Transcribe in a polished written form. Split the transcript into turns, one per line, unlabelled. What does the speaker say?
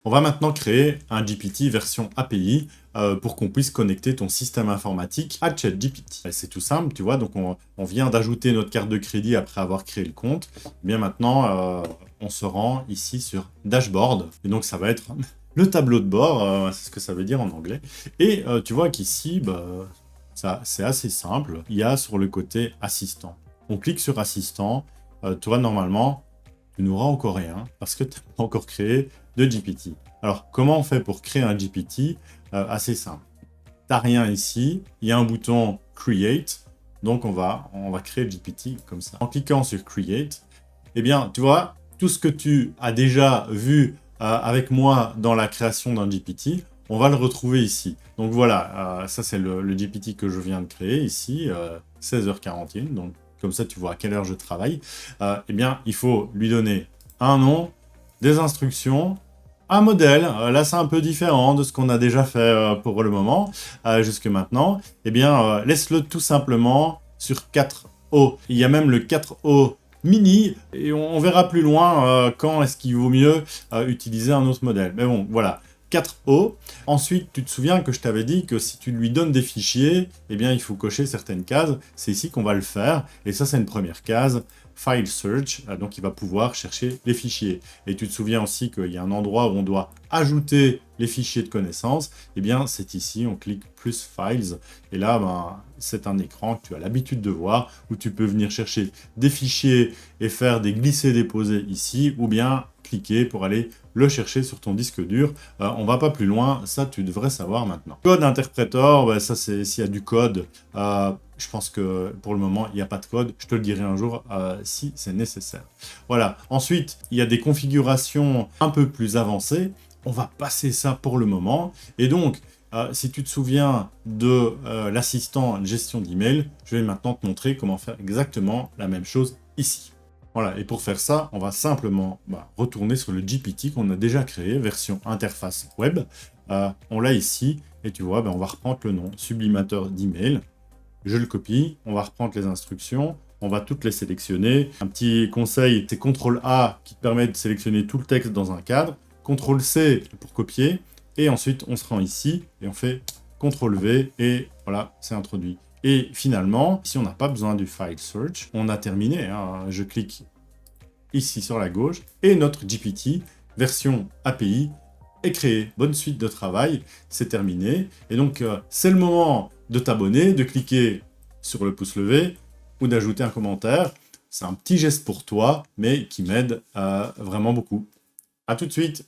On va maintenant créer un GPT version API pour qu'on puisse connecter ton système informatique à ChatGPT. C'est tout simple, tu vois, donc on vient d'ajouter notre carte de crédit après avoir créé le compte. Et bien maintenant, on se rend ici sur Dashboard, et donc ça va être le tableau de bord, c'est ce que ça veut dire en anglais. Et tu vois qu'ici, c'est assez simple. Il y a sur le côté assistant. On clique sur assistant, tu vois, normalement, tu n'auras encore rien parce que tu n'as pas encore créé de GPT. Alors, comment on fait pour créer un GPT? Assez simple. Tu n'as rien ici, il y a un bouton Create, donc on va créer le GPT comme ça. En cliquant sur Create, eh bien, tu vois, tout ce que tu as déjà vu avec moi dans la création d'un GPT, on va le retrouver ici. Donc voilà, ça c'est le GPT que je viens de créer ici, 16h41, donc comme ça tu vois à quelle heure je travaille. Eh bien, il faut lui donner un nom, des instructions, un modèle. Là, c'est un peu différent de ce qu'on a déjà fait pour le moment, jusque maintenant. Eh bien, laisse-le tout simplement sur 4O. Il y a même le 4O mini, et on verra plus loin quand est-ce qu'il vaut mieux utiliser un autre modèle. Mais bon, voilà. 4O. Ensuite, tu te souviens que je t'avais dit que si tu lui donnes des fichiers, eh bien, il faut cocher certaines cases. C'est ici qu'on va le faire. Et ça, c'est une première case. File Search, donc il va pouvoir chercher les fichiers. Et tu te souviens aussi qu'il y a un endroit où on doit ajouter les fichiers de connaissances. Eh bien, c'est ici, on clique plus Files. Et là, c'est un écran que tu as l'habitude de voir, où tu peux venir chercher des fichiers et faire des glisser-déposer ici, ou bien cliquer pour aller le chercher sur ton disque dur. On va pas plus loin, ça tu devrais savoir maintenant. Code interpréteur, ça c'est s'il y a du code. Je pense que pour le moment, il n'y a pas de code. Je te le dirai un jour si c'est nécessaire. Voilà. Ensuite, il y a des configurations un peu plus avancées. On va passer ça pour le moment. Et donc, si tu te souviens de l'assistant gestion d'email, je vais maintenant te montrer comment faire exactement la même chose ici. Voilà, et pour faire ça, on va simplement retourner sur le GPT qu'on a déjà créé, version interface web. On l'a ici, et tu vois, on va reprendre le nom, sublimateur d'email. Je le copie, on va reprendre les instructions, on va toutes les sélectionner. Un petit conseil, c'est CTRL-A qui te permet de sélectionner tout le texte dans un cadre, CTRL-C pour copier, et ensuite on se rend ici, et on fait CTRL-V, et voilà, c'est introduit. Et finalement, si on n'a pas besoin du file search, on a terminé. Je clique ici sur la gauche, et notre GPT, version API, est créé. Bonne suite de travail, c'est terminé. Et donc, c'est le moment de t'abonner, de cliquer sur le pouce levé, ou d'ajouter un commentaire. C'est un petit geste pour toi, mais qui m'aide vraiment beaucoup. À tout de suite!